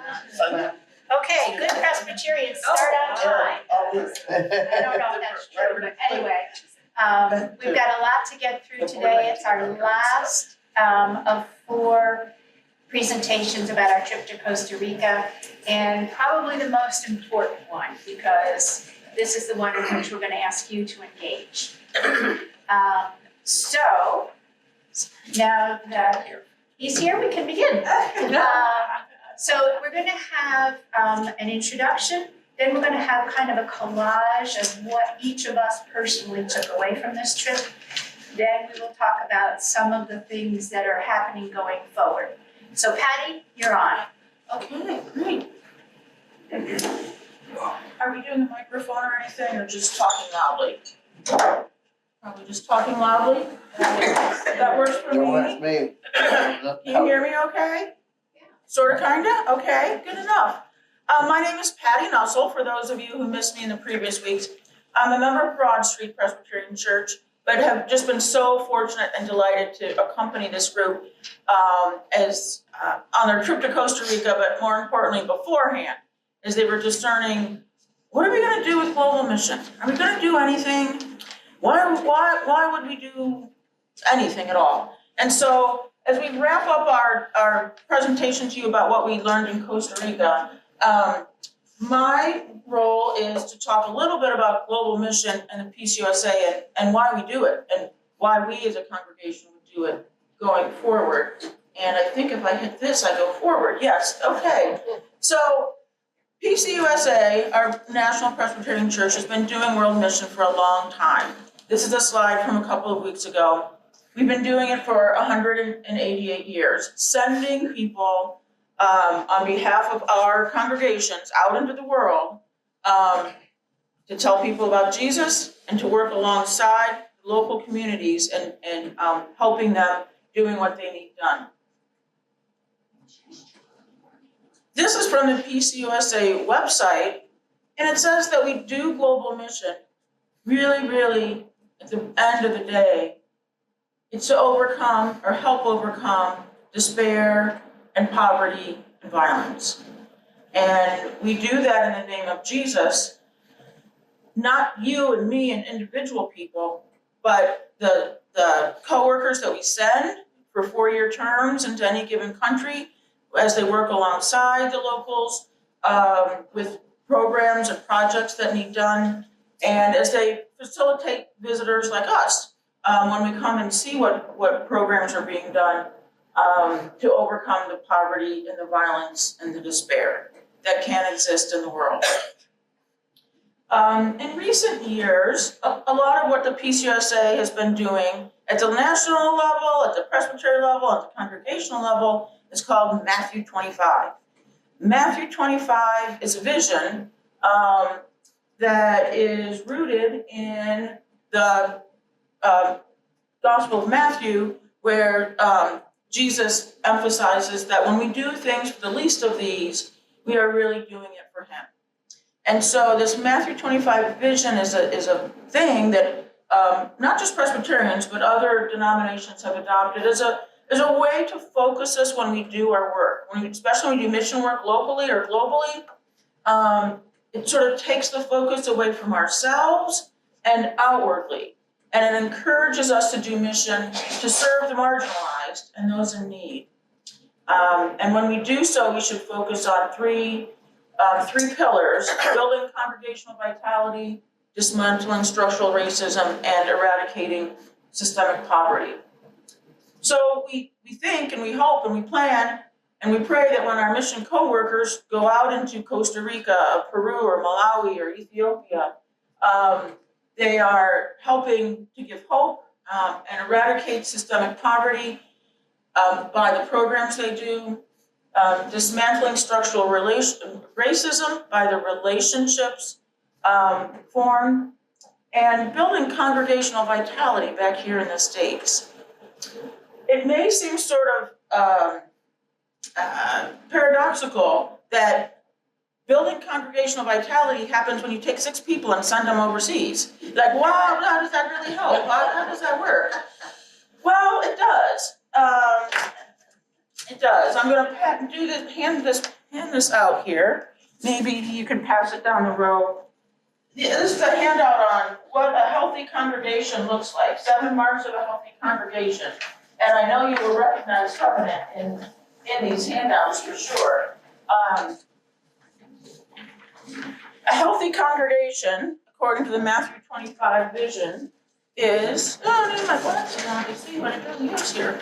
Okay, good Presbyterians start on time. I don't know if that's true, but anyway, we've got a lot to get through today. It's our last of 4 presentations about our trip to Costa Rica, and probably the most important one, because this is the one in which we're going to ask you to engage. So now that he's here, we can begin. So we're going to have an introduction, then we're going to have kind of a collage of what each of us personally took away from this trip. Then we will talk about some of the things that are happening going forward. So Patty, you're on. Okay, great. Are we doing a microphone or anything, or just talking loudly? Probably just talking loudly. That works for me. Can you hear me okay? Sorta, kinda? Okay, good enough. My name is Patty Nussel, for those of you who missed me in the previous weeks. I'm a member of Broad Street Presbyterian Church, but have just been so fortunate and delighted to accompany this group as on their trip to Costa Rica, but more importantly beforehand, as they were discerning, what are we gonna do with global mission? Are we gonna do anything? Why would we do anything at all? And so, as we wrap up our presentation to you about what we learned in Costa Rica, my role is to talk a little bit about global mission and the PCUSA and why we do it, and why we as a congregation would do it going forward. And I think if I hit this, I go forward. Yes, okay. So PCUSA, our National Presbyterian Church, has been doing world mission for a long time. This is a slide from a couple of weeks ago. We've been doing it for 188 years, sending people on behalf of our congregations out into the world to tell people about Jesus and to work alongside local communities and helping them doing what they need done. This is from the PCUSA website, and it says that we do global mission really, at the end of the day, it's to overcome or help overcome despair and poverty and violence. And we do that in the name of Jesus, not you and me and individual people, but the coworkers that we send for 4-year terms into any given country as they work alongside the locals with programs and projects that need done, and as they facilitate visitors like us when we come and see what programs are being done to overcome the poverty and the violence and the despair that can exist in the world. In recent years, a lot of what the PCUSA has been doing at the national level, at the presbytery level, at the congregational level is called Matthew 25. Matthew 25 is a vision that is rooted in the Gospel of Matthew, where Jesus emphasizes that when we do things for the least of these, we are really doing it for him. And so this Matthew 25 vision is a thing that not just Presbyterians, but other denominations have adopted as a way to focus us when we do our work, especially when we do mission work locally or globally. It sort of takes the focus away from ourselves and outwardly. And it encourages us to do mission to serve the marginalized and those in need. And when we do so, we should focus on three pillars: building congregational vitality, dismantling structural racism, and eradicating systemic poverty. So we think and we hope and we plan and we pray that when our mission co-workers go out into Costa Rica, Peru, or Malawi, or Ethiopia, they are helping to give hope and eradicate systemic poverty by the programs they do, dismantling structural racism by the relationships formed, and building congregational vitality back here in the States. It may seem sort of paradoxical that building congregational vitality happens when you take 6 people and send them overseas. Like, wow, how does that really help? How does that work? Well, it does. It does. I'm going to hand this hand this out here. Maybe you can pass it down the row. Yeah, this is a handout on what a healthy congregation looks like, 7 marks of a healthy congregation. And I know you will recognize covenant in these handouts for sure. A healthy congregation, according to the Matthew 25 vision, is, I need my glasses on to see what it really is here.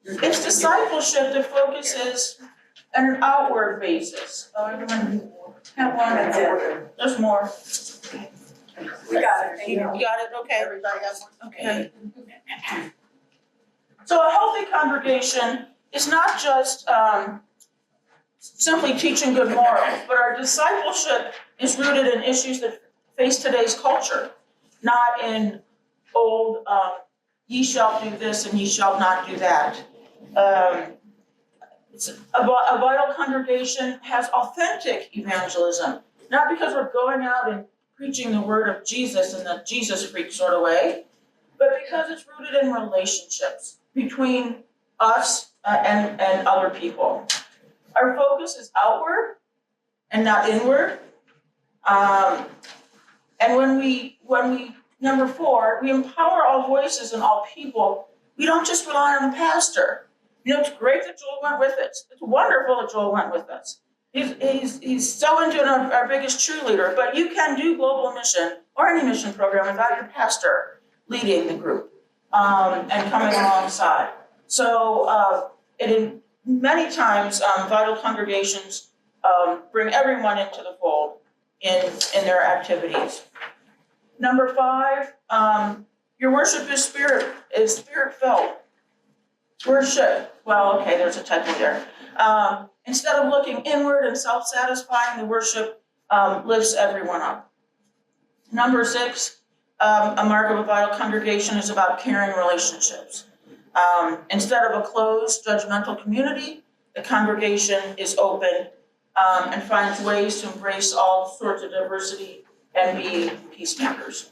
It's discipleship that focuses on an outward basis. Oh, everyone have one? That's it. There's more. We got it. You got it, okay. Everybody has one? Okay. So a healthy congregation is not just simply teaching good morals, but our discipleship is rooted in issues that face today's culture, not in old, ye shall do this and ye shall not do that. It's a vital congregation has authentic evangelism, not because we're going out and preaching the word of Jesus in the Jesus freak sort of way, but because it's rooted in relationships between us and other people. Our focus is outward and not inward. And when we, number 4, we empower all voices and all people. We don't just rely on the pastor. You know, it's great that Joel went with us. It's wonderful that Joel went with us. He's so into our biggest cheerleader, but you can do global mission or any mission program without your pastor leading the group and coming alongside. So many times, vital congregations bring everyone into the fold in their activities. Number 5, your worship is spirit-filled. Worship, well, okay, there's a typo there. Instead of looking inward and self-satisfying, the worship lifts everyone up. Number 6, a mark of a vital congregation is about caring relationships. Instead of a closed, judgmental community, the congregation is open and finds ways to embrace all sorts of diversity and be peacemakers.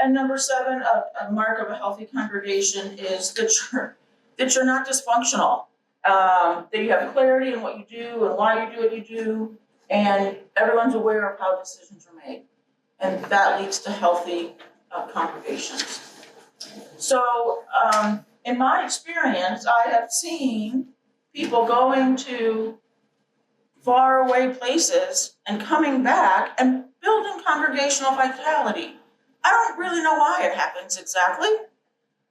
And number 7, a mark of a healthy congregation is that you're not dysfunctional, that you have clarity in what you do and why you do what you do, and everyone's aware of how decisions are made. And that leads to healthy congregations. So in my experience, I have seen people going to faraway places and coming back and building congregational vitality. I don't really know why it happens exactly,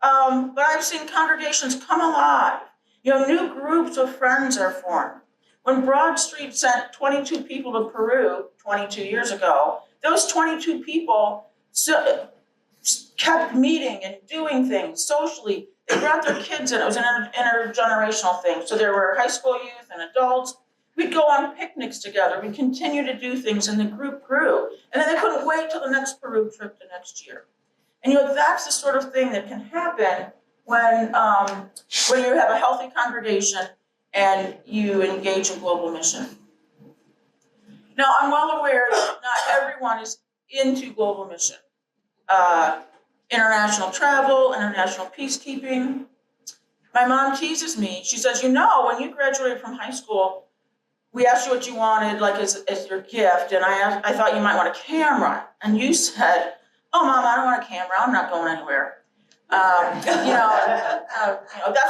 but I've seen congregations come alive. You know, new groups of friends are formed. When Broad Street sent 22 people to Peru 22 years ago, those 22 people kept meeting and doing things socially. They brought their kids in. It was an intergenerational thing. So there were high school youth and adults. We'd go on picnics together. We'd continue to do things, and the group grew. And then they couldn't wait till the next Peru trip the next year. And you know, that's the sort of thing that can happen when you have a healthy congregation and you engage in global mission. Now, I'm well aware that not everyone is into global mission. International travel, international peacekeeping. My mom teases me. She says, you know, when you graduated from high school, we asked you what you wanted, like as your gift, and I thought you might want a camera. And you said, oh, Mom, I don't want a camera. I'm not going anywhere. That's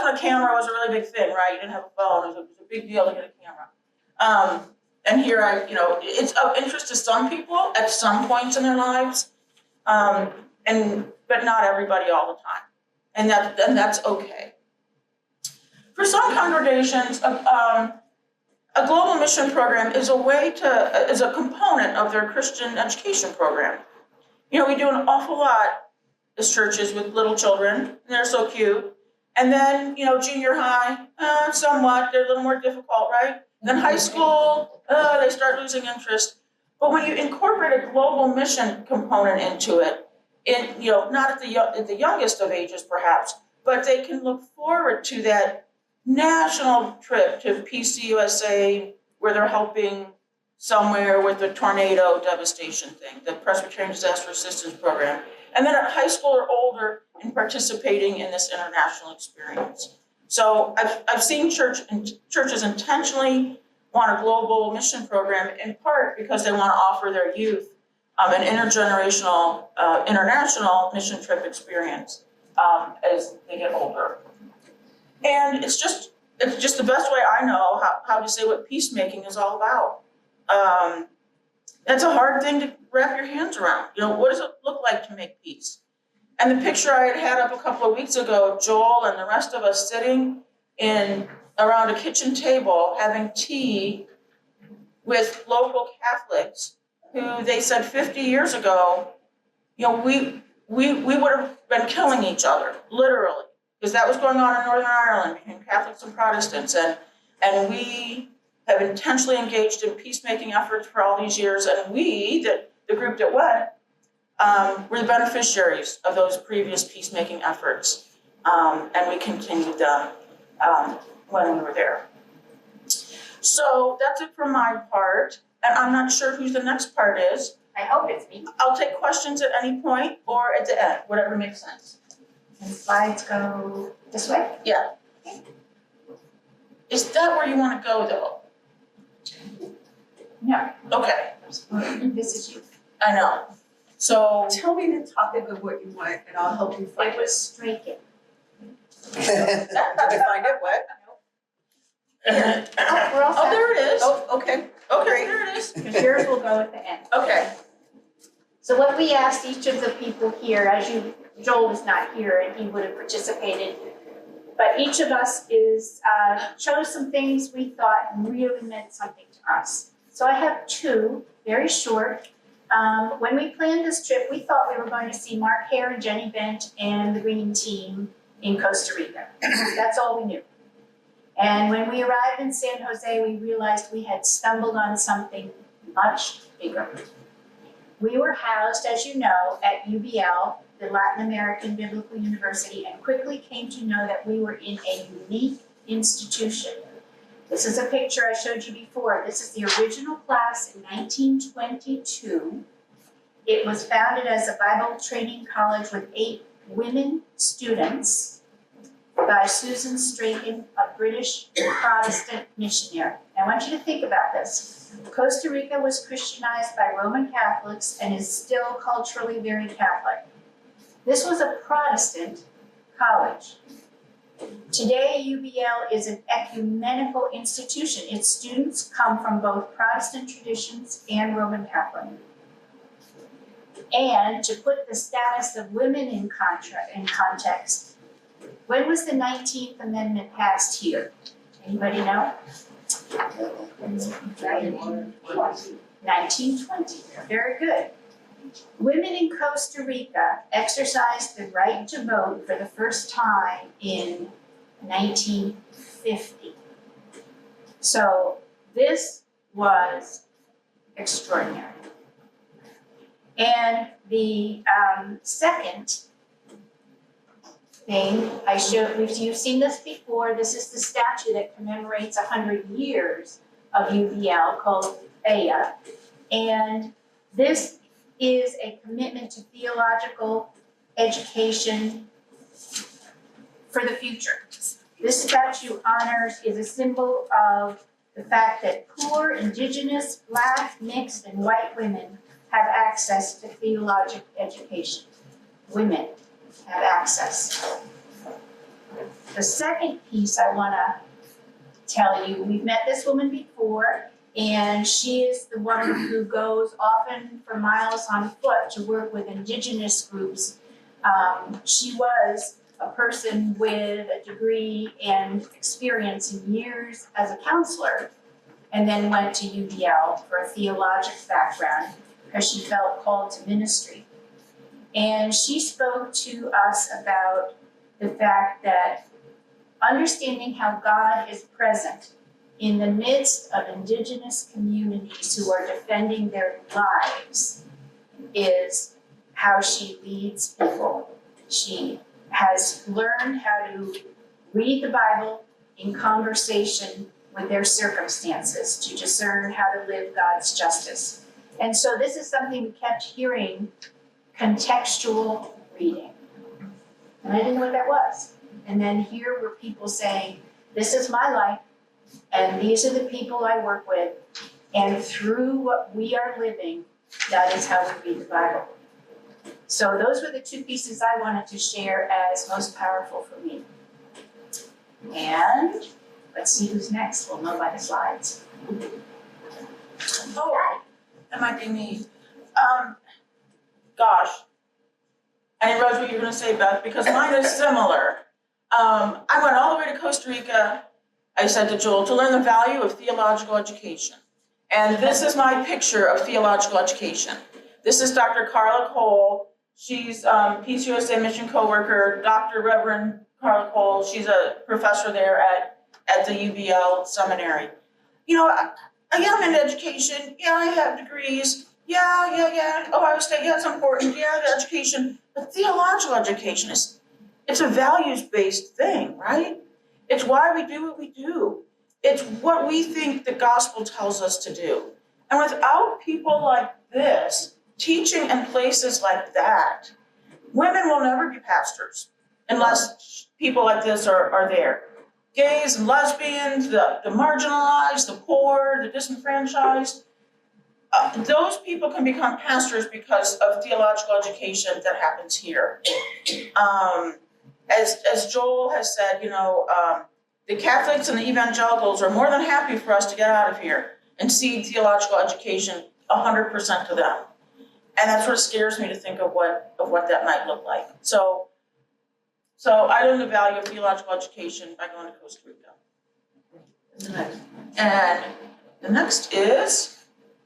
when a camera was a really big thing, right? You didn't have a phone. It was a big deal to get a camera. And here it's of interest to some people at some points in their lives, but not everybody all the time. And that's okay. For some congregations, a global mission program is a component of their Christian education program. You know, we do an awful lot as churches with little children, and they're so cute. And then, junior high, somewhat, they're a little more difficult, right? Then high school, they start losing interest. But when you incorporate a global mission component into it, not at the youngest of ages perhaps, but they can look forward to that national trip to PCUSA where they're helping somewhere with the tornado devastation thing, the Presbyterian Disaster Assistance Program. And then at high school or older and participating in this international experience. So I've seen churches intentionally want a global mission program in part because they want to offer their youth an intergenerational, international mission trip experience as they get older. And it's just the best way I know how to say what peacemaking is all about. That's a hard thing to wrap your hands around. You know, what does it look like to make peace? And the picture I had up a couple of weeks ago of Joel and the rest of us sitting around a kitchen table having tea with local Catholics who they said 50 years ago, you know, we would have been killing each other, literally, because that was going on in Northern Ireland between Catholics and Protestants, and we have intentionally engaged in peacemaking efforts for all these years, and we, the group that went, were the beneficiaries of those previous peacemaking efforts, and we continued them when we were there. So that's it for my part, and I'm not sure who the next part is. I hope it's me. I'll take questions at any point or at the end, whatever makes sense. And slides go this way? Yeah. Is that where you want to go, though? No. Okay, This is you. I know. So, Tell me the topic of what you want and I'll help you find It it. was striking. Did you find it? What? Oh, we're all oh, set. there it is. Oh, okay. Okay, there it is. Because yours will go at the end. Okay. So what we asked each of the people here, Joel is not here and he would have participated, but each of us chose some things we thought really meant something to us. So I have two, very short. When we planned this trip, we thought we were going to see Mark Hare and Jenny Bent and the Green Team in Costa Rica. That's all we knew. And when we arrived in San Jose, we realized we had stumbled on something much bigger. We were housed, as you know, at UBL, the Latin American Biblical University, and quickly came to know that we were in a unique institution. This is a picture I showed you before. This is the original class in 1922. It was founded as a Bible training college with 8 women students by Susan Strachan, a British Protestant missionary. I want you to think about this. Costa Rica was Christianized by Roman Catholics and is still culturally very Catholic. This was a Protestant college. Today, UBL is an ecumenical institution. Its students come from both Protestant traditions and Roman Catholic. And to put the status of women in context, when was the 19th Amendment passed here? Anybody know? 1920. Very good. Women in Costa Rica exercised the right to vote for the first time in 1950. So this was extraordinary. And the second thing I showed, you've seen this before, this is the statue that commemorates 100 years of UBL called Aya. And this is a commitment to theological education for the future. This statue is a symbol of the fact that poor, indigenous, Black, mixed, and white women have access to theological education. Women have access. The second piece I want to tell you, we've met this woman before, and she is the one who goes often for miles on foot to work with indigenous groups. She was a person with a degree and experience in years as a counselor, and then went to UBL for a theological background because she felt called to ministry. And she spoke to us about the fact that understanding how God is present in the midst of indigenous communities who are defending their lives is how she leads people. She has learned how to read the Bible in conversation with their circumstances, to discern how to live God's justice. And so this is something we kept hearing, contextual reading. And I didn't know what that was And then here were people saying, this is my life, and these are the people I work with, and through what we are living, that is how we read the Bible. So those were the two pieces I wanted to share as most powerful for me. And let's see who's next. We'll know by the slides. Oh, that might be me. Gosh. I didn't realize what you were gonna say, Beth, because mine is similar. I went all the way to Costa Rica, I said to Joel, to learn the value of theological education. And this is my picture of theological education. This is Dr. Carla Cole. She's PCUSA mission coworker, Dr. Reverend Carla Cole. She's a professor there at the UBL seminary. You know, yeah, I'm in education. Yeah, I have degrees. Yeah. Ohio State, yeah, it's important. Yeah, the education. But theological education it's a values-based thing, right? It's why we do what we do. It's what we think the gospel tells us to do. And without people like this, teaching in places like that, women will never be pastors unless people like this are there. Gays and lesbians, the marginalized, the poor, the disenfranchised, those people can become pastors because of theological education that happens here. As Joel has said, the Catholics and the evangelicals are more than happy for us to get out of here and cede theological education 100% to them. And that sort of scares me to think of what that might look like. So I learned the value of theological education by going to Costa Rica. And the next is,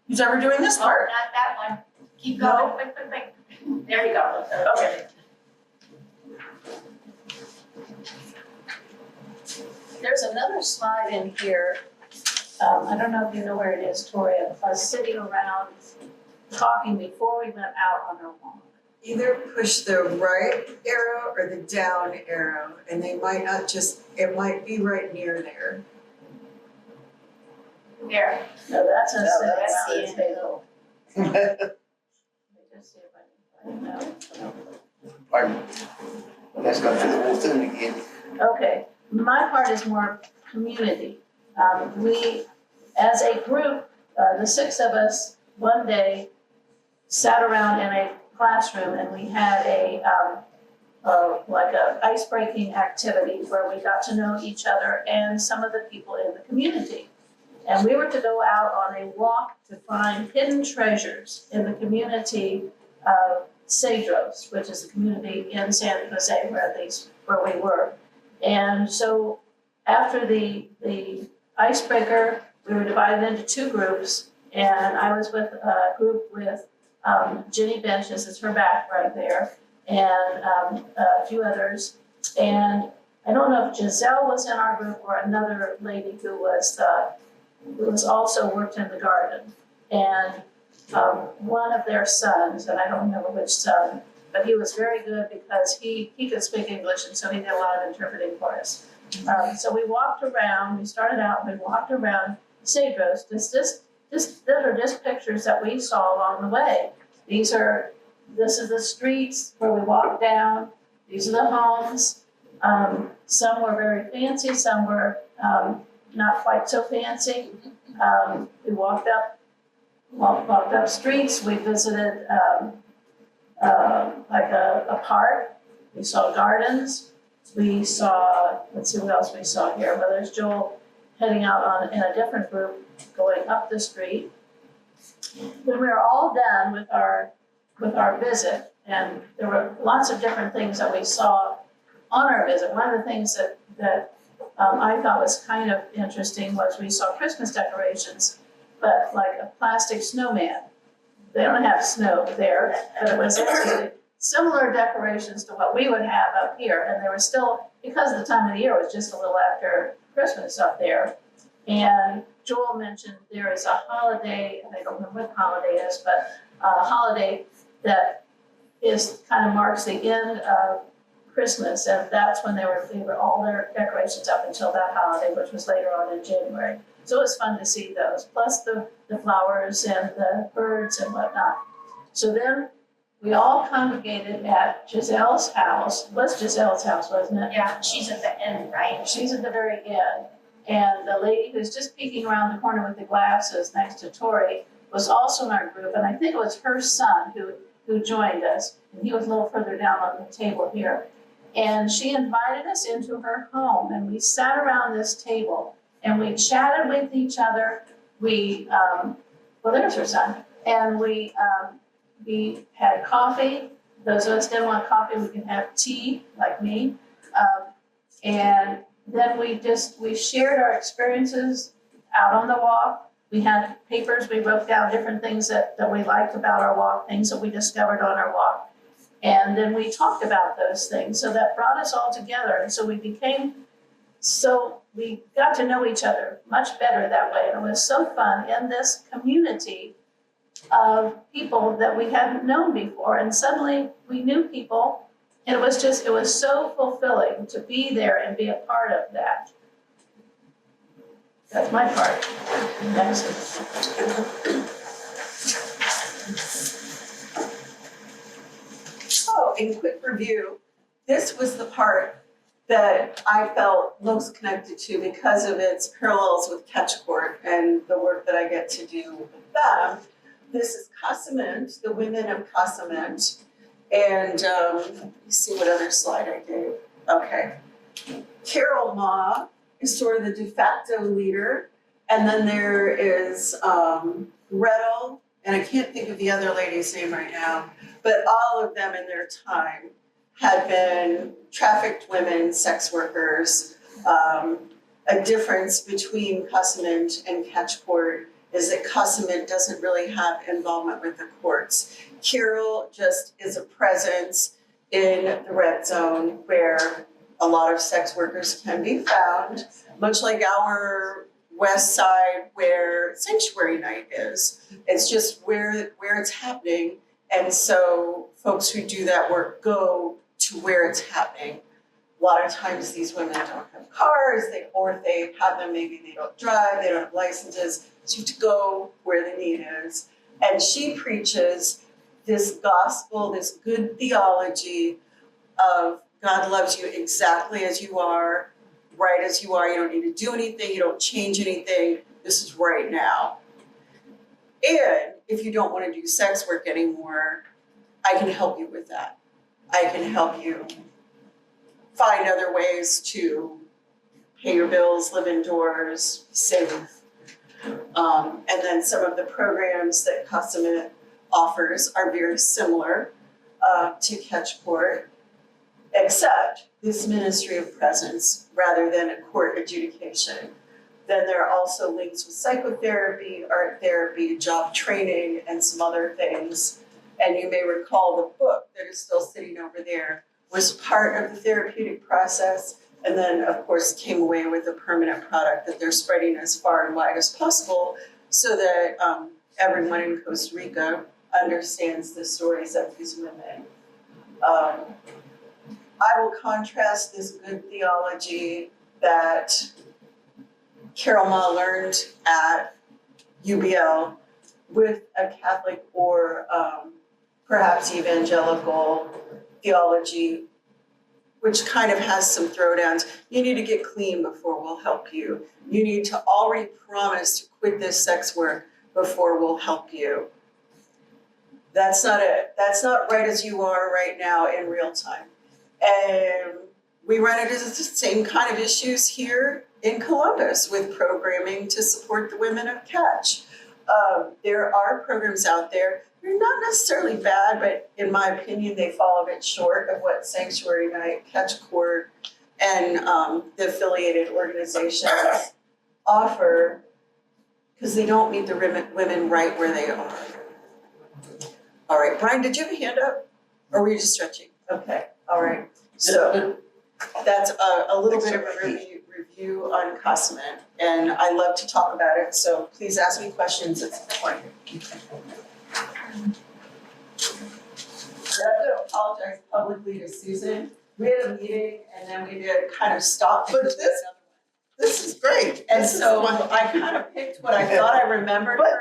who's ever doing this part? Not that one. Keep going, quick. There you go. Okay. There's another slide in here. I don't know if you know where it is, Tori, of us sitting around talking before we went out on our walk. Either push the right arrow or the down arrow, and they might not it might be right near there. There. No, that's a No, sitting that's around the the table. Let me just see if I can find it now. Pardon? Let's go through the whole thing again. Okay, my part is more community. We, as a group, the 6 of us, one day sat around in a classroom and we had like a ice-breaking activity where we got to know each other and some of the people in the community. And we were to go out on a walk to find hidden treasures in the community of Cedros, which is a community in San Jose where we were. And so after the icebreaker, we were divided into 2 groups, and I was with a group with Jenny Bench, this is her back right there, and a few others. And I don't know if Giselle was in our group or another lady who was also worked in the garden. And one of their sons, and I don't remember which son, but he was very good because he could speak English, and so he did a lot of interpreting for us. So we walked around, we started out, we walked around Cedros. These are just pictures that we saw along the way. This is the streets where we walked down. These are the homes. Some were very fancy, some were not quite so fancy. We walked up streets. We visited like a park. We saw gardens. We saw, let's see what else we saw here. Well, there's Joel heading out in a different group going up the street. When we were all done with our visit, and there were lots of different things that we saw on our visit. One of the things that I thought was kind of interesting was we saw Christmas decorations, but like a plastic snowman. They don't have snow there, but it was actually similar decorations to what we would have up here. And there was still, because of the time of the year, it was just a little after Christmas up there. And Joel mentioned there is a holiday, and I don't remember what the holiday is, but a holiday that kind of marks the end of Christmas, and that's when they were all their decorations up until that holiday, which was later on in January. So it was fun to see those, plus the flowers and the birds and whatnot. So then we all congregated at Giselle's house. It was Giselle's house, wasn't it? Yeah, she's at the end, right? She's at the very end. And the lady who's just peeking around the corner with the glasses next to Tori was also in our group. And I think it was her son who joined us. And he was a little further down on the table here. And she invited us into her home, and we sat around this table and we chatted with each other. Well, there's her son. And we had coffee. Those of us didn't want coffee, we can have tea, like me. And then we shared our experiences out on the walk. We had papers, we wrote down different things that we liked about our walk, things that we discovered on our walk. And then we talked about those things. So that brought us all together. And so we got to know each other much better that way. And it was so fun in this community of people that we hadn't known before. And suddenly we knew people. And it was so fulfilling to be there and be a part of that. That's my part. Next. So, in quick review, this was the part that I felt most connected to because of its parallels with Catch Court and the work that I get to do with them. This is Casament, the women of Casament. And let me see what other slide I gave. Okay. Carol Ma is sort of the de facto leader. And then there is Gretel, and I can't think of the other lady's name right now, but all of them in their time had been trafficked women, sex workers. A difference between Casament and Catch Court is that Casament doesn't really have involvement with the courts. Carol just is a presence in the red zone where a lot of sex workers can be found, much like our west side where Sanctuary Night is. It's just where it's happening. And so folks who do that work go to where it's happening. A lot of times these women don't have cars, or if they have them, maybe they don't drive, they don't have licenses, so you have to go where the need is. And she preaches this gospel, this good theology of God loves you exactly as you are, right as you are. You don't need to do anything, you don't change anything. This is right now. And if you don't want to do sex work anymore, I can help you with that. I can help you find other ways to pay your bills, live indoors, save. And then some of the programs that Casament offers are very similar to Catch Court, except this ministry of presence rather than a court adjudication. Then there are also links with psychotherapy, art therapy, job training, and some other things. And you may recall the book that is still sitting over there was part of the therapeutic process, and then of course came away with a permanent product that they're spreading as far and wide as possible so that everyone in Costa Rica understands the stories of these women. I will contrast this good theology that Carol Ma learned at UBL with a Catholic or perhaps evangelical theology, which kind of has some throwdowns. You need to get clean before we'll help you. You need to already promise to quit this sex work before we'll help you. That's not it. That's not right as you are right now in real time. And we run into the same kind of issues here in Columbus with programming to support the women of Catch. There are programs out there. They're not necessarily bad, but in my opinion, they fall a bit short of what Sanctuary Night, Catch Court, and the affiliated organizations offer, because they don't meet the women right where they are. All right, Brian, did you have a hand up? Or were you just stretching? Okay, all right. So that's a little bit of a review on Casament, and I love to talk about it, so please ask me questions at some point. I'm going to apologize publicly to Susan. We had a meeting and then we did kind of stop. But this is great. And This is so wonderful. I kind of picked what I thought I remembered But her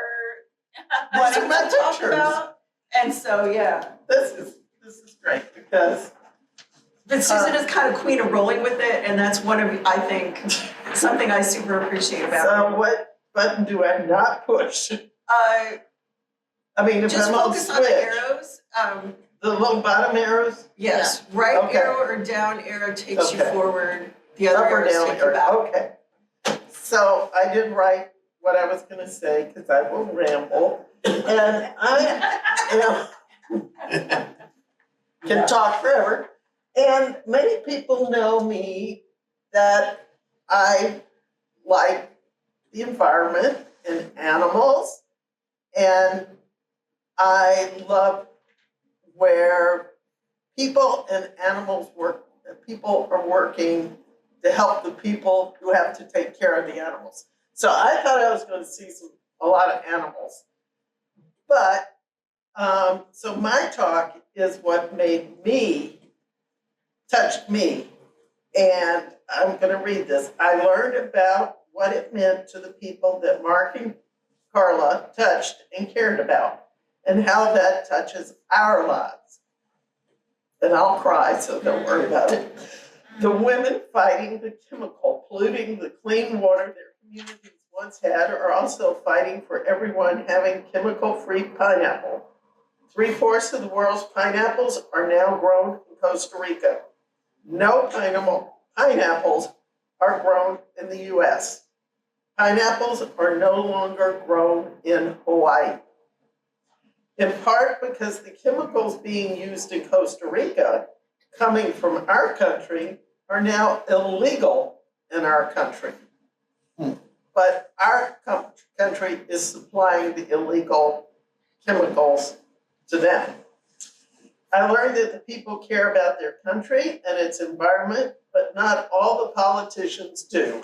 these wanting are my to talk pictures. about. And so, yeah, This is great because but Susan is kind of queen of rolling with it, and that's one of, I think, something I super appreciate about her. so what button do I not push? I mean, if Just I'm on focus on the switch, arrows. the little bottom arrows, Yes, right Okay. arrow or down arrow takes you Okay. forward. The other up or arrows down, take you or, back. okay. So I didn't write what I was gonna say, cause I will ramble, and I can talk forever. And many people know me that I like the environment and animals, and I love where people and animals work, people are working to help the people who have to take care of the animals. So I thought I was gonna see a lot of animals. But, so my talk is what touched me. And I'm gonna read this. I learned about what it meant to the people that Mark and Carla touched and cared about, and how that touches our lives. And I'll cry, so don't worry about it. The women fighting the chemical polluting the clean water their communities once had are also fighting for everyone having chemical-free pineapple. 3/4 of the world's pineapples are now grown in Costa Rica. No pineapples are grown in the US. Pineapples are no longer grown in Hawaii. In part because the chemicals being used in Costa Rica, coming from our country, are now illegal in our country. But our country is supplying the illegal chemicals to them. I learned that the people care about their country and its environment, but not all the politicians do.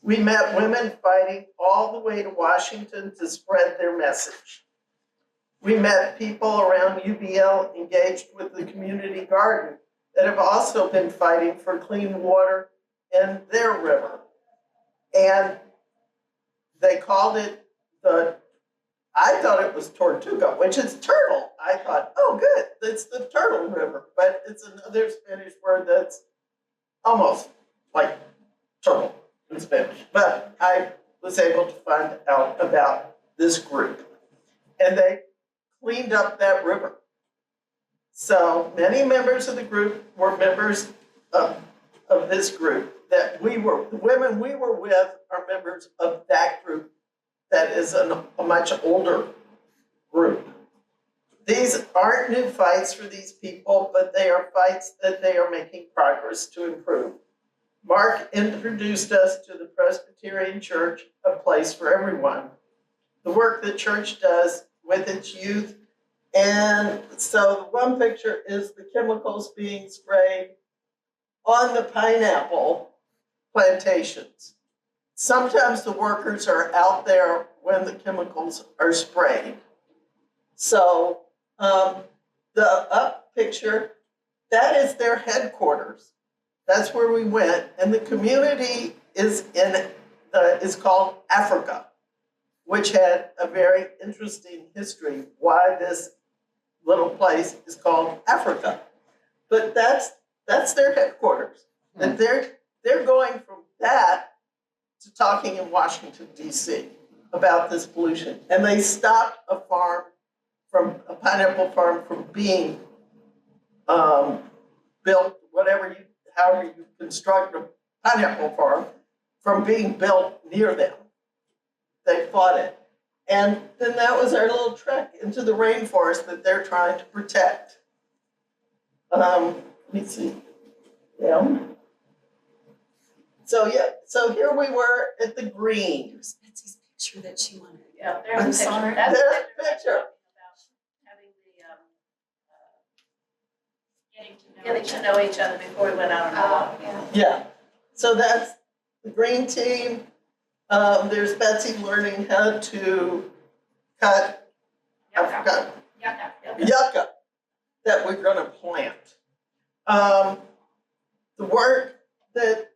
We met women fighting all the way to Washington to spread their message. We met people around UBL engaged with the community garden that have also been fighting for clean water in their river. And they called it I thought it was Tortuga, which is turtle. I thought, oh, good, it's the Turtle River, but it's another Spanish word that's almost like turtle in Spanish. But I was able to find out about this group, and they cleaned up that river. So many members of the group were members of this group the women we were with are members of that group that is a much older group. These aren't new fights for these people, but they are fights that they are making progress to improve. Mark introduced us to the Presbyterian Church, a place for everyone. The work the church does with its youth. And so the one picture is the chemicals being sprayed on the pineapple plantations. Sometimes the workers are out there when the chemicals are sprayed. So the up picture, that is their headquarters. That's where we went, and the community is called Africa, which had a very interesting history why this little place is called Africa. But that's their headquarters. And they're going from that to talking in Washington, D.C. about this pollution. And they stopped a pineapple farm from being built, however you construct a pineapple farm, from being built near them. They fought it. And then that was our little trek into the rainforest that they're trying to protect. Let me see. Yeah. So here we were at the green. There's Betsy's picture that she wanted. Yeah, I'm there's a picture. sorry. That's There's the a picture. About having the, getting to know each other before we went out on a walk. Yeah, so that's the green team. There's Betsy learning how to cut, I forgot, yucca that we're gonna plant. The work that,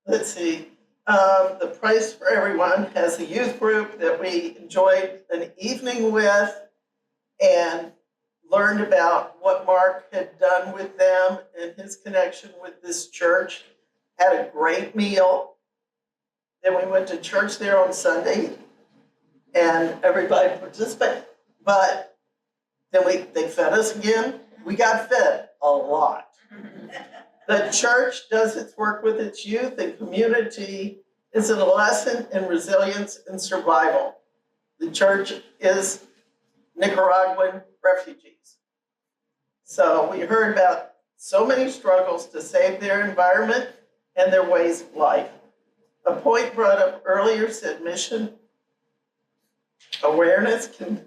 let's see, the Price for Everyone has a youth group that we enjoyed an evening with. and learned about what Mark had done with them and his connection with this church. Had a great meal. Then we went to church there on Sunday and everybody participated. But then they fed us again. We got fed a lot. The church does its work with its youth and community. Is a lesson in resilience and survival. The church is Nicaraguan refugees. So we heard about so many struggles to save their environment and their ways of life. A point brought up earlier said mission awareness can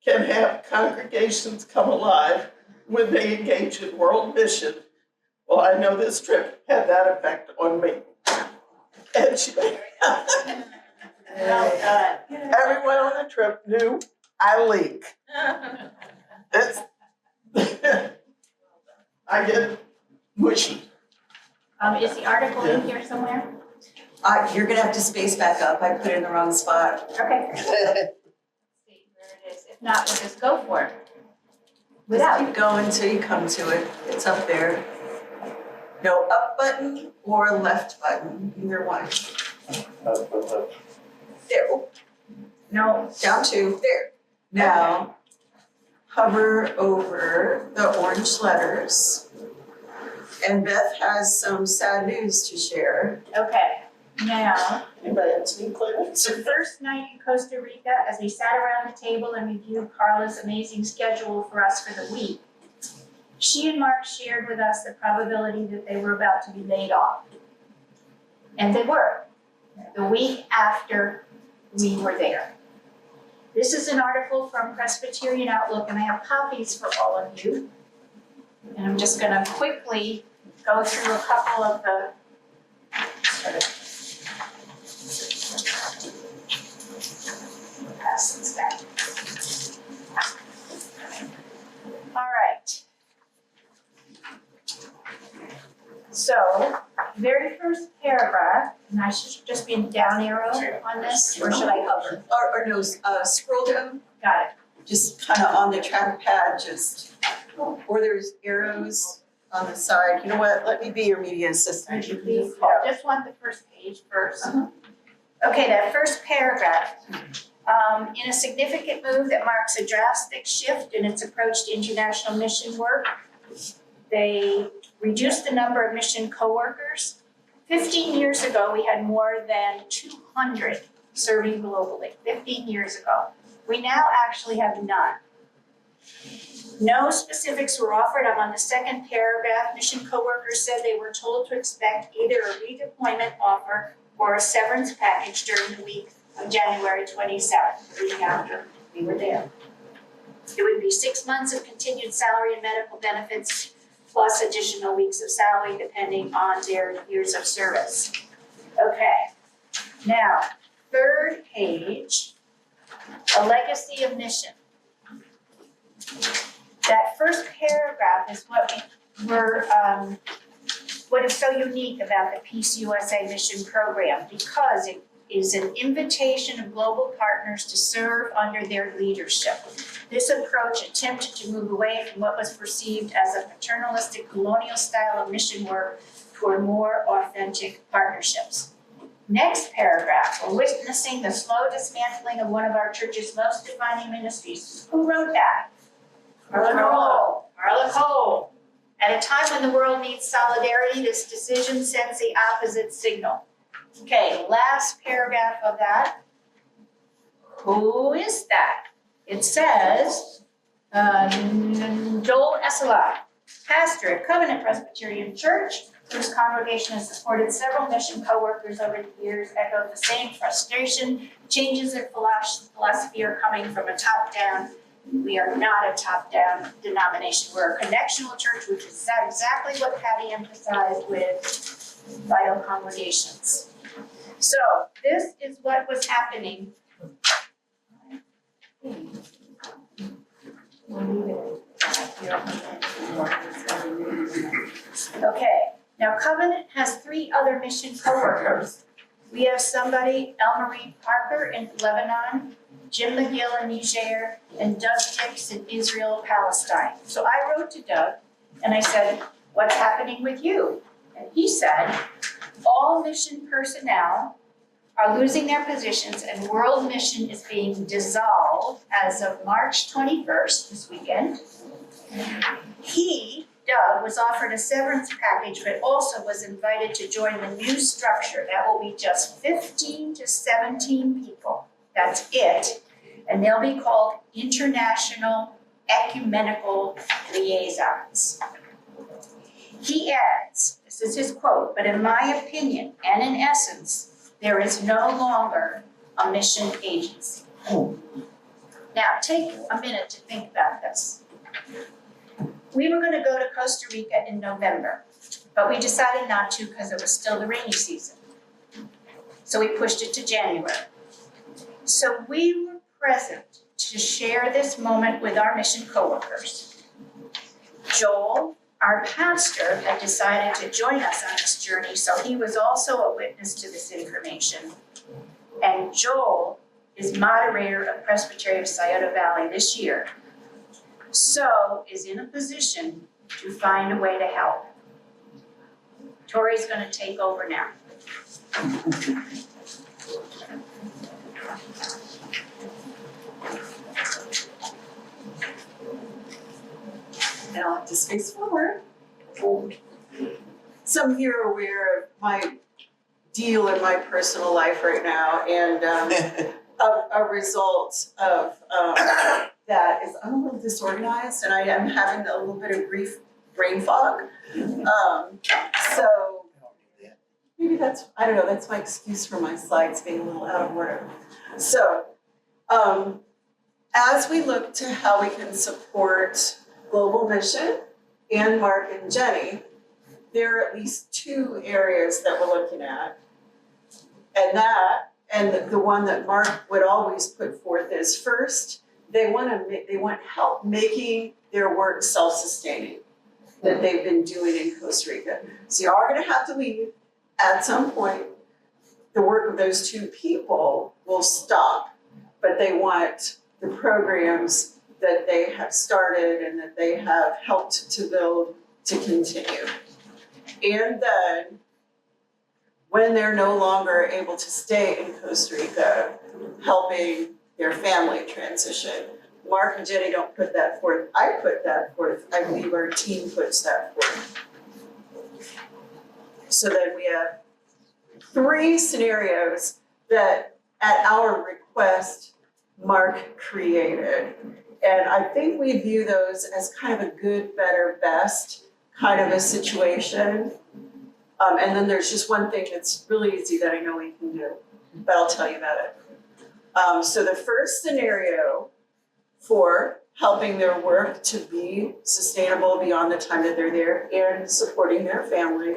have congregations come alive when they engage in world mission. Well, I know this trip had that effect on me. And Well done. everyone on the trip knew I leak. It's, I get mushy. Is the article in here somewhere? You're gonna have to space back up, I put it in the wrong spot. Okay. Let's see where it is. If not, we'll just go for it. Just Without. keep going till you come to it, it's up there. No up button or left button, either one. There, No. down to there. Now, hover over the orange letters. And Beth has some sad news to share. Okay. Now, Anybody have sneak clearance? the first night in Costa Rica, as we sat around the table and reviewed Carla's amazing schedule for us for the week, she and Mark shared with us the probability that they were about to be laid off. And they were, the week after we were there. This is an article from Presbyterian Outlook, and I have copies for all of you. And I'm just gonna quickly go through a couple of the sort of pass this back. All right. So, very first paragraph, and I should just be in down arrow on this, or should I hover? Or no, scroll down, Got it. just kind of on the trackpad, just, or there's arrows on the side. You know what, let me be your media assistant. You can Please, just- I just want the first page first. Okay, that first paragraph. In a significant move that marks a drastic shift in its approach to international mission work, they reduced the number of mission coworkers. 15 years ago, we had more than 200 serving globally, 15 years ago. We now actually have none. No specifics were offered. I'm on the second paragraph. Mission coworkers said they were told to expect either a redeployment offer or a severance package during the week of January 27th, the week after we were there. It would be 6 months of continued salary and medical benefits, plus additional weeks of salary depending on their years of service. Okay, now, third page, a legacy of mission. That first paragraph is what is so unique about the Peace USA mission program, because it is an invitation of global partners to serve under their leadership. This approach attempted to move away from what was perceived as a paternalistic colonial style of mission work toward more authentic partnerships. Next paragraph, we're witnessing the slow dismantling of one of our church's most defining ministries. Who wrote that? Carla Cole. At a time when the world needs solidarity, this decision sends the opposite signal. Okay, last paragraph of that. Who is that? It says, Joel Esselot, pastor at Covenant Presbyterian Church, whose congregation has supported several mission co-workers over the years, echoed the same frustration. Changes in philosophy are coming from a top-down. We are not a top-down denomination. We're a connectional church, which is exactly what Patty emphasized with vital congregations. So this is what was happening. Okay, now Covenant has 3 other mission co-workers. We have somebody, Elmarie Parker in Lebanon, Jim McGill in Niger, and Doug Dix in Israel, Palestine. So I wrote to Doug and I said, what's happening with you? And he said, all mission personnel are losing their positions and World Mission is being dissolved as of March 21st, this weekend. He, Doug, was offered a severance package, but also was invited to join the new structure. That will be just 15 to 17 people. That's it. And they'll be called International Ecumenical Liaisons. He adds, this is his quote, but in my opinion, and in essence, there is no longer a mission agency. Now, take a minute to think about this. We were going to go to Costa Rica in November, but we decided not to because it was still the rainy season. So we pushed it to January. So we were present to share this moment with our mission coworkers. Joel, our pastor, had decided to join us on this journey, so he was also a witness to this information. And Joel is moderator of Presbyterian of Scioto Valley this year, so is in a position to find a way to help. Tori's going to take over now. And I'll have to space forward. Some of you are aware of my deal in my personal life right now, and a result of that is I'm a little disorganized, and I am having a little bit of brief brain fog. So maybe that's, I don't know, that's my excuse for my slides being a little out of order. So as we look to how we can support Global Mission and Mark and Jenny, there are at least two areas that we're looking at. And the one that Mark would always put forth is first, they want help making their work self-sustaining that they've been doing in Costa Rica. So you are gonna have to leave at some point. The work of those two people will stop, but they want the programs that they have started and that they have helped to build to continue. And then when they're no longer able to stay in Costa Rica, helping their family transition. Mark and Jenny don't put that forth. I put that forth. I believe our team puts that forth. So then we have three scenarios that at our request, Mark created. And I think we view those as kind of a good, better, best kind of a situation. And then there's just one thing that's really easy that I know we can do, but I'll tell you about it. So the first scenario for helping their work to be sustainable beyond the time that they're there and supporting their family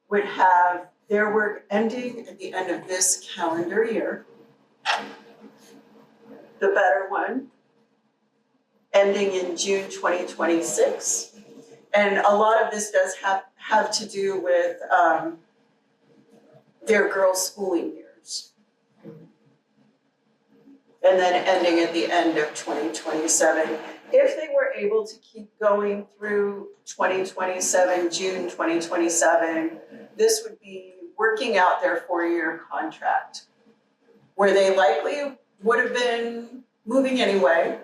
would have their work ending at the end of this calendar year. The better one ending in June 2026. And a lot of this does have to do with their girls' schooling years. And then ending at the end of 2027. If they were able to keep going through 2027, June 2027, this would be working out their 4-year contract, where they likely would have been moving anyway,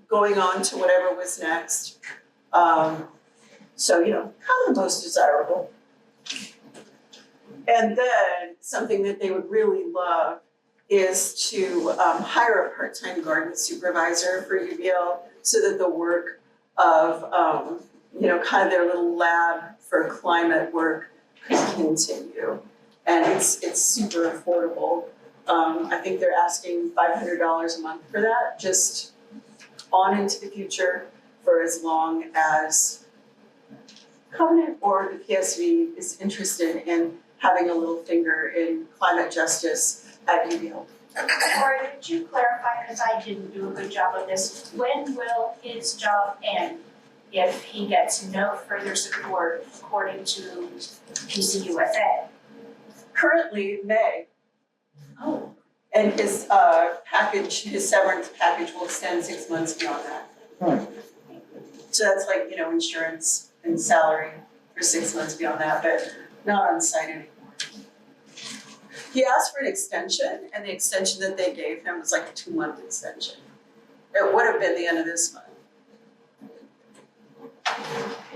going on to whatever was next. So, kind of the most desirable. And then something that they would really love is to hire a part-time garden supervisor for UBL so that the work of, kind of their little lab for climate work could continue. And it's super affordable. I think they're asking $500 a month for that, just on into the future for as long as Covenant or the PSV is interested in having a little finger in climate justice at UBL. Or did you clarify, because I didn't do a good job of this, when will his job end if he gets no further support according to PCUSA? Currently, May. Oh. And his package, his severance package will extend 6 months beyond that. So that's like, insurance and salary for 6 months beyond that, but not on site anymore. He asked for an extension, and the extension that they gave him was like a 2-month extension. It would have been the end of this month.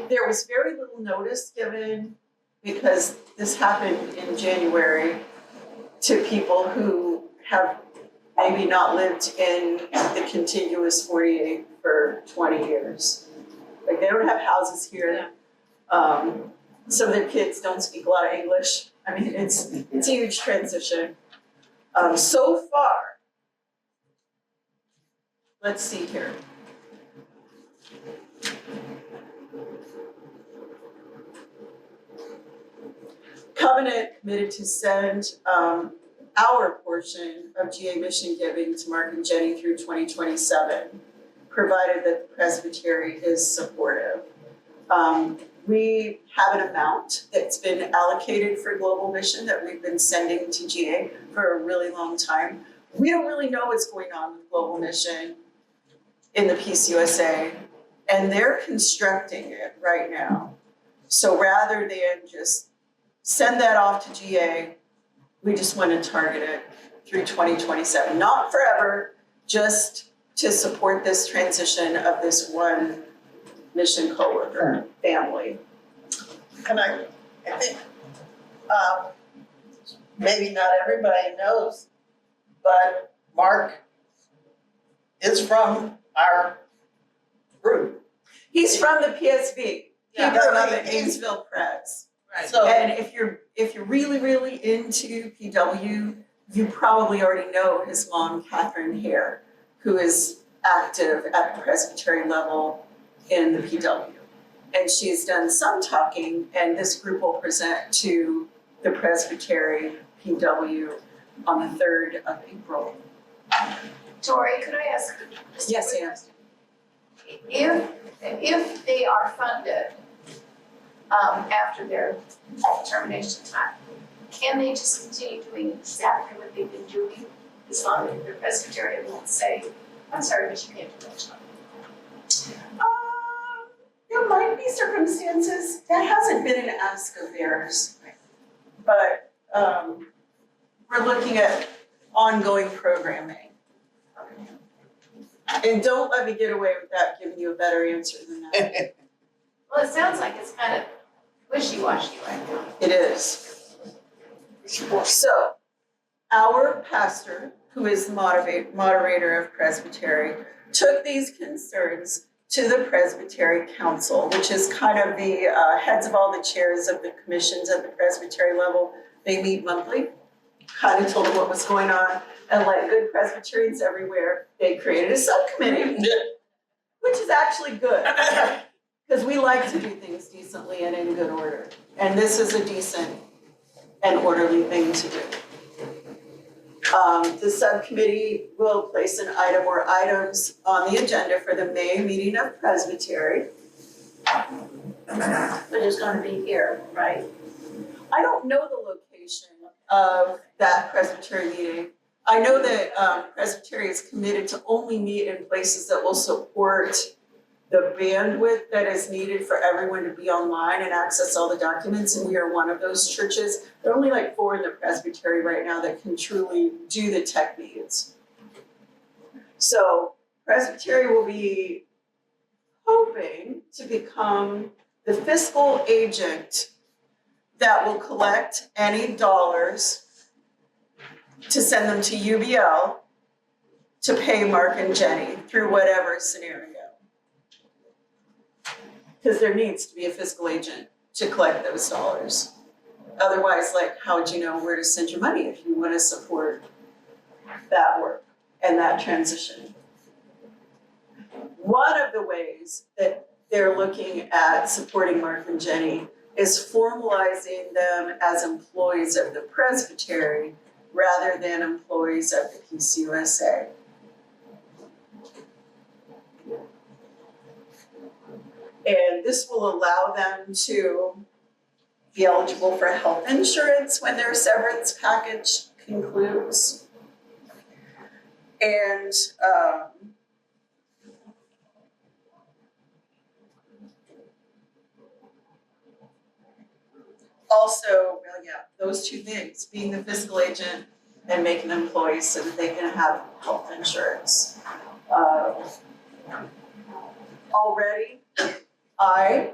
There was very little notice given because this happened in January to people who have maybe not lived in the contiguous 48 for 20 years. Like, they don't have houses here. Some of their kids don't speak a lot of English. I mean, it's a huge transition. So far, let's see here. Covenant committed to send our portion of GA mission giving to Mark and Jenny through 2027, provided that the Presbytery is supportive. We have an amount that's been allocated for global mission that we've been sending to GA for a really long time. We don't really know what's going on with global mission in the PCUSA, and they're constructing it right now. So rather than just send that off to GA, we just want to target it through 2027. Not forever, just to support this transition of this one mission coworker family. And I think, maybe not everybody knows, but Mark is from our group. He's from the PSV. He Yeah. grew up at Gainesville Pres. So, And if you're really, really into PW, you probably already know his mom, Catherine Hare, who is active at the Presbyterian level in the PW. And she's done some talking, and this group will present to the Presbyterian PW on the 3rd of April. Tori, could I ask just a Yes, quick Ann. question? If they are funded after their termination time, can they just continue doing exactly what they've been doing as long as the Presbyterian won't say, I'm sorry, but you can't do that? There might be circumstances, that hasn't been an ask of theirs. But we're looking at ongoing programming. And don't let me get away without giving you a better answer than that. Well, it sounds like it's kind of wishy-washy right now. It is. So, our pastor, who is the moderator of Presbytery, took these concerns to the Presbytery Council, which is kind of the heads of all the chairs of the commissions at the Presbytery level. They meet monthly, kind of told them what was going on, and like good Presbyterians everywhere, they created a subcommittee, which is actually good, because we like to do things decently and in good order, and this is a decent and orderly thing to do. The subcommittee will place an item or items on the agenda for the May meeting of Presbytery. But it's gonna be here, right? I don't know the location of that Presbytery meeting. I know that Presbytery is committed to only meet in places that will support the bandwidth that is needed for everyone to be online and access all the documents, and we are one of those churches. There are only like 4 in the Presbytery right now that can truly do the tech needs. So Presbytery will be hoping to become the fiscal agent that will collect any dollars to send them to UBL to pay Mark and Jenny through whatever scenario. Because there needs to be a fiscal agent to collect those dollars. Otherwise, like, how would you know where to send your money if you want to support that work and that transition? One of the ways that they're looking at supporting Mark and Jenny is formalizing them as employees of the Presbytery rather than employees of the PCUSA. And this will allow them to be eligible for health insurance when their severance package concludes. And also, well, yeah, those two things, being the fiscal agent and making employees so that they can have health insurance. Already, I,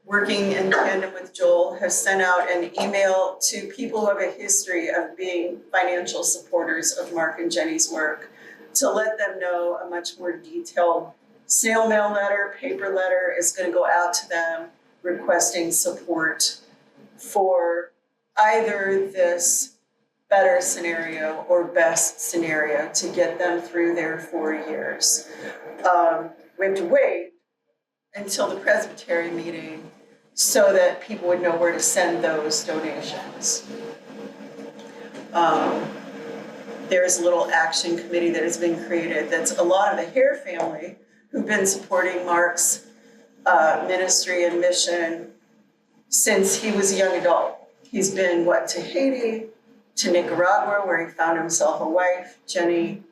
working in tandem with Joel, have sent out an email to people who have a history of being financial supporters of Mark and Jenny's work to let them know a much more detailed snail mail letter, paper letter is going to go out to them requesting support for either this better scenario or best scenario to get them through their 4 years. We have to wait until the Presbyterian meeting so that people would know where to send those donations. There's a little action committee that has been created that's a lot of the Hare family who've been supporting Mark's ministry and mission since he was a young adult. He's been, to Haiti, to Nicaragua, where he found himself a wife, Jenny,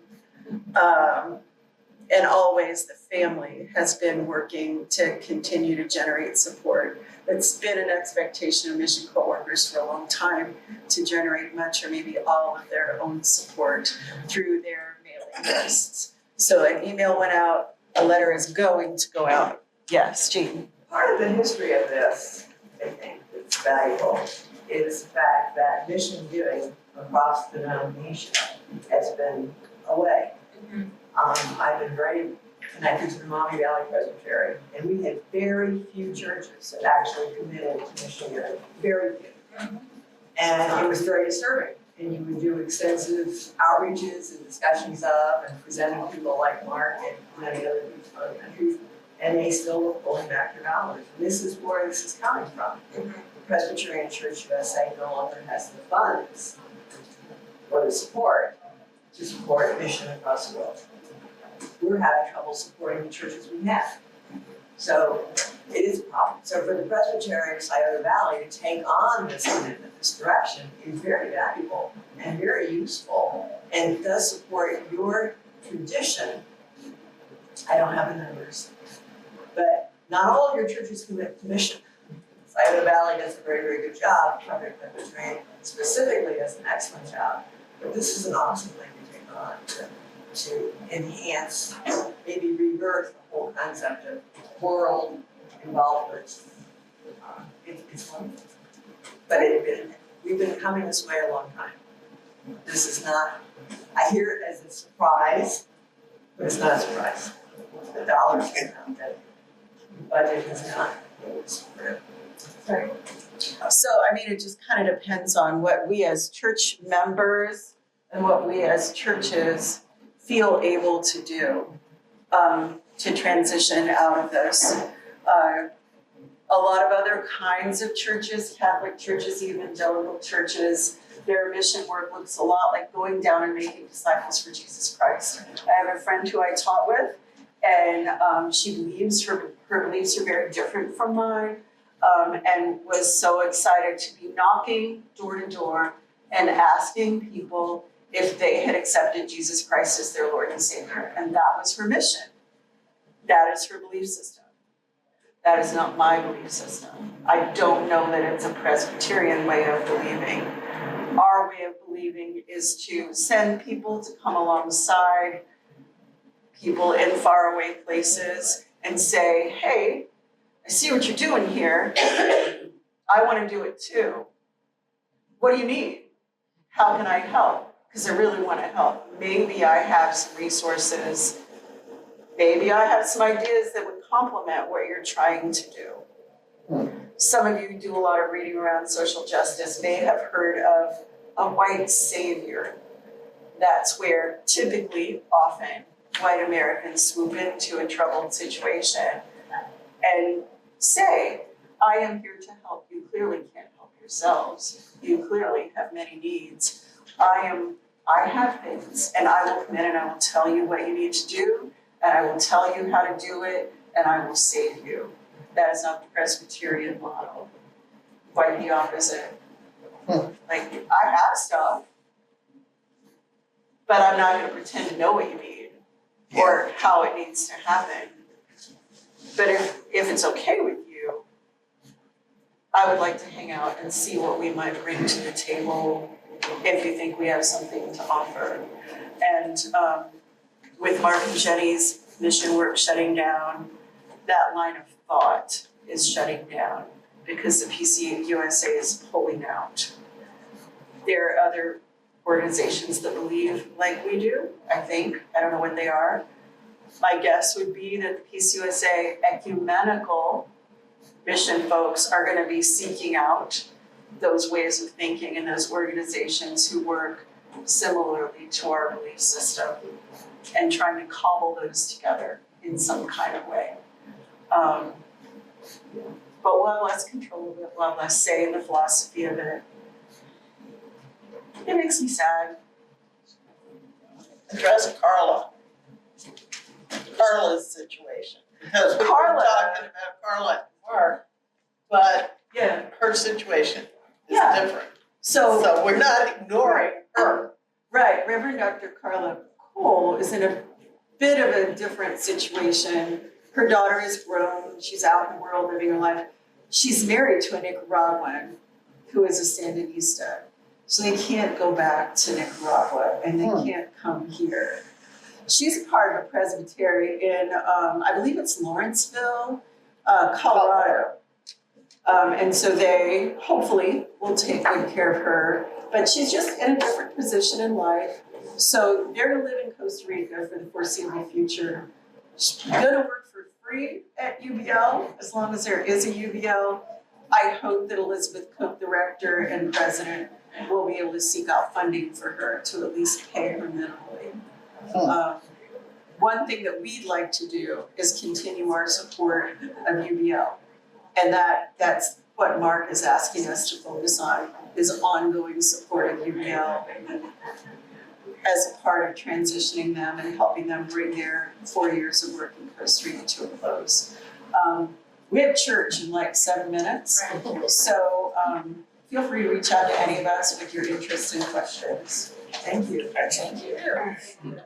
and always the family has been working to continue to generate support. It's been an expectation of mission coworkers for a long time to generate much or maybe all of their own support through their mailing lists. So an email went out, a letter is going to go out. Yes, Jean. Part of the history of this, I think, that's valuable is the fact that mission giving across the denomination has been away. I've been very connected to the Maumee Valley Presbyterian, and we had very few churches that actually committed to mission giving, very few. And it was very disturbing. And you would do extensive outreaches and discussions of and presenting people like Mark and many other people from other countries, and they still were pulling back their dollars. And this is where this is coming from. The Presbyterian Church USA no longer has the funds or the support to support mission across the world. We're having trouble supporting the churches we have. So it is a problem. So for the Presbyterian Scioto Valley to take on this commitment, this direction, is very valuable and very useful, and it does support your tradition. I don't have the numbers, but not all of your churches commit to mission. Scioto Valley does a very, very good job. Project Presbyterian specifically does an excellent job. But this is an awesome thing to take on to enhance, maybe rebirth the whole concept of world involvement. It's wonderful. But we've been coming this way a long time. This is not, I hear it as a surprise, but it's not a surprise. The dollars are not that, the budget is not. Right. So, I mean, it just kind of depends on what we as church members and what we as churches feel able to do to transition out of this. A lot of other kinds of churches, Catholic churches, evangelical churches, their mission work looks a lot like going down and making disciples for Jesus Christ. I have a friend who I taught with, and she believes her beliefs are very different from mine, and was so excited to be knocking door to door and asking people if they had accepted Jesus Christ as their Lord and Savior. And that was her mission. That is her belief system. That is not my belief system. I don't know that it's a Presbyterian way of believing. Our way of believing is to send people to come alongside people in faraway places and say, hey, I see what you're doing here. I want to do it too. What do you need? How can I help? Because I really want to help. Maybe I have some resources. Maybe I have some ideas that would complement what you're trying to do. Some of you do a lot of reading around social justice may have heard of a white savior. That's where typically, often, white Americans swoop into a troubled situation and say, I am here to help. You clearly can't help yourselves. You clearly have many needs. I have things, and I will come in and I will tell you what you need to do, and I will tell you how to do it, and I will save you. That is not the Presbyterian model. Quite the opposite. Like, I have stuff. but I'm not gonna pretend to know what you need or how it needs to happen. But if it's okay with you, I would like to hang out and see what we might bring to the table if you think we have something to offer. And with Mark and Jenny's mission work shutting down, that line of thought is shutting down because the PCUSA is pulling out. There are other organizations that believe like we do, I think. I don't know what they are. My guess would be that the PCUSA ecumenical mission folks are gonna be seeking out those ways of thinking and those organizations who work similarly to our belief system and trying to cobble those together in some kind of way. But we'll have less control of it, we'll have less say in the philosophy of it. It makes me sad. Address Carla's situation, because we were Carla. talking about Carla and Mark, but Yeah. her situation is Yeah. different. So, So we're not ignoring her. right, Reverend Dr. Carla Cole is in a bit of a different situation. Her daughter is grown, she's out in the world living her life. She's married to a Nicaraguan who is a Sandinista. So they can't go back to Nicaragua and they can't come here. She's part of a Presbyterian in, I believe it's Lawrenceville, Colorado. And so they hopefully will take good care of her, but she's just in a different position in life. So they're gonna live in Costa Rica for the foreseeable future. She's gonna work for free at UBL, as long as there is a UBL. I hope that Elizabeth Cook, the rector and president, will be able to seek out funding for her to at least pay her minimally. One thing that we'd like to do is continue our support of UBL. And that's what Mark is asking us to focus on, is ongoing support of UBL as a part of transitioning them and helping them bring their 4 years of work in Costa Rica to a close. We have church in like 7 minutes, so feel free to reach out to any of us with your interests and questions. Thank you. Thank you.